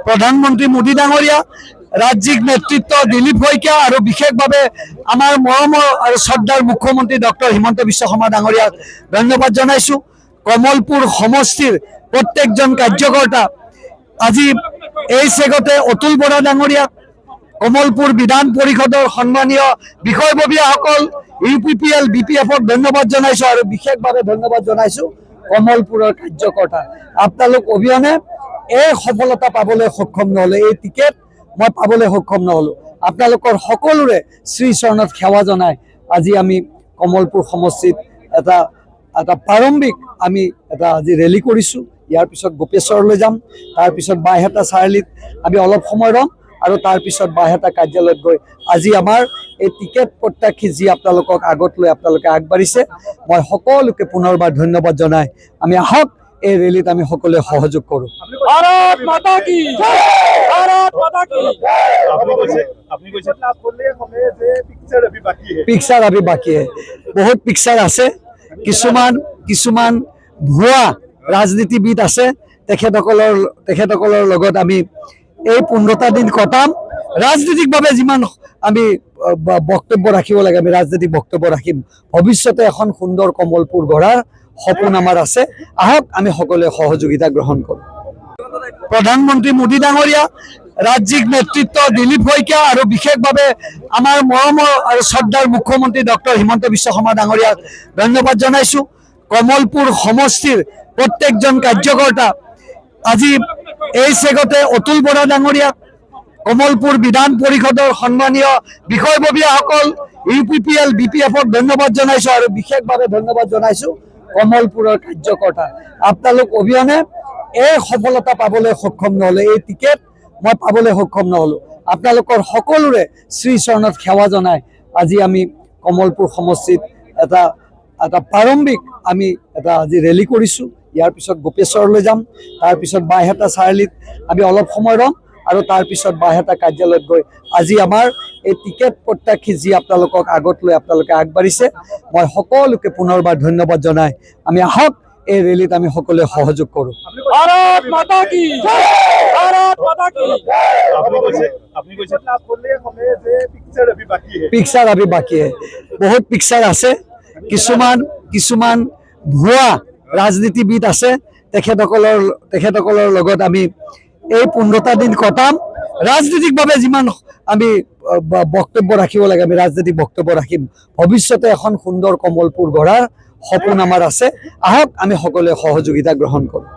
প্ৰধানমন্ত্ৰী মোদী ডাঙৰীয়া, ৰাজ্যিক নেতৃত্ব দিলীপ শইকীয়া আৰু বিশেষভাৱে আমাৰ মৰমৰ আৰু শ্ৰদ্ধাৰ মুখ্যমন্ত্ৰী ডক্টৰ হিমন্ত বিশ্ব শৰ্মা ডাঙৰীয়াক ধন্যবাদ জনাইছোঁ। কমলপুৰ সমষ্টিৰ প্ৰত্যেকজন কাৰ্যকৰ্তা আজি এই চেগতে অতুল বৰা ডাঙৰীয়াক, কমলপুৰ বিধান পৰিষদৰ সন্মানীয় বিষয়ববীয়াসকল, UPPL BPFক ধন্যবাদ জনাইছোঁ আৰু বিশেষভাৱে ধন্যবাদ জনাইছোঁ কমলপুৰৰ কাৰ্যকৰ্তা। আপোনালোক অবিহনে এই সফলতা পাবলৈ সক্ষম নহ'লে, এই টিকেট মই পাবলৈ সক্ষম নহ'লোঁ। আপোনালোকৰ সকলোৰে শ্ৰীচৰণত সেৱা জনাই আজি আমি কমলপুৰ সমষ্টিত এটা প্ৰাৰম্ভিক আমি আজি ৰেলী কৰিছোঁ। ইয়াৰ পিছত গোপেশ্বৰলৈ যাম, তাৰপিছত বাইহাটা চাৰিআলিত আমি অলপ সময় ৰ'ম আৰু তাৰপিছত বাইহাটা কাৰ্যালয়ত গৈ আজি আমাৰ এই টিকেট প্ৰত্যাশী যি আপোনালোকক আগত লৈ আপোনালোকে আগবাঢ়িছে, মই সকলোকে পুনৰবাৰ ধন্যবাদ জনাই আমি আহক এই ৰেলীত আমি সকলোৱে সহযোগ কৰোঁ। भारत माता की जय, भारत माता की পিকচাৰ আভি বাকী বহুত পিকচাৰ আছে। কিছুমান ভুৱা ৰাজনীতিবিদ আছে, তেখেতসকলৰ লগত আমি এই 15টা দিন কটাম। ৰাজনৈতিকভাৱে যিমান আমি বক্তব্য ৰাখিব লাগে আমি ৰাজনৈতিক বক্তব্য ৰাখিম। ভৱিষ্যতে এখন সুন্দৰ কমলপুৰ গঢ়াৰ সপোন আমাৰ আছে। আহক আমি সকলোৱে সহযোগিতা গ্ৰহণ কৰোঁ। প্ৰধানমন্ত্ৰী মোদী ডাঙৰীয়া, ৰাজ্যিক নেতৃত্ব দিলীপ শইকীয়া আৰু বিশেষভাৱে আমাৰ মৰমৰ আৰু শ্ৰদ্ধাৰ মুখ্যমন্ত্ৰী ডক্টৰ হিমন্ত বিশ্ব শৰ্মা ডাঙৰীয়াক ধন্যবাদ জনাইছোঁ। কমলপুৰ সমষ্টিৰ প্ৰত্যেকজন কাৰ্যকৰ্তা আজি এই চেগতে অতুল বৰা ডাঙৰীয়াক, কমলপুৰ বিধান পৰিষদৰ সন্মানীয় বিষয়ববীয়াসকল, UPPL BPFক ধন্যবাদ জনাইছোঁ আৰু বিশেষভাৱে ধন্যবাদ জনাইছোঁ কমলপুৰৰ কাৰ্যকৰ্তা। আপোনালোক অবিহনে এই সফলতা পাবলৈ সক্ষম নহ'লে, এই টিকেট মই পাবলৈ সক্ষম নহ'লোঁ। আপোনালোকৰ সকলোৰে শ্ৰীচৰণত সেৱা জনাই আজি আমি কমলপুৰ সমষ্টিত এটা প্ৰাৰম্ভিক আমি আজি ৰেলী কৰিছোঁ। ইয়াৰ পিছত গোপেশ্বৰলৈ যাম, তাৰপিছত বাইহাটা চাৰিআলিত আমি অলপ সময় ৰ'ম আৰু তাৰপিছত বাইহাটা কাৰ্যালয়ত গৈ আজি আমাৰ এই টিকেট প্ৰত্যাশী যি আপোনালোকক আগত লৈ আপোনালোকে আগবাঢ়িছে, মই সকলোকে পুনৰবাৰ ধন্যবাদ জনাই আমি আহক এই ৰেলীত আমি সকলোৱে সহযোগ কৰোঁ। भारत माता की जय, भारत माता की পিকচাৰ আভি বাকী বহুত পিকচাৰ আছে। কিছুমান ভুৱা ৰাজনীতিবিদ আছে, তেখেতসকলৰ লগত আমি এই 15টা দিন কটাম। ৰাজনৈতিকভাৱে যিমান আমি বক্তব্য ৰাখিব লাগে আমি ৰাজনৈতিক বক্তব্য ৰাখিম। ভৱিষ্যতে এখন সুন্দৰ কমলপুৰ গঢ়াৰ সপোন আমাৰ আছে। আহক আমি সকলোৱে সহযোগিতা গ্ৰহণ কৰোঁ।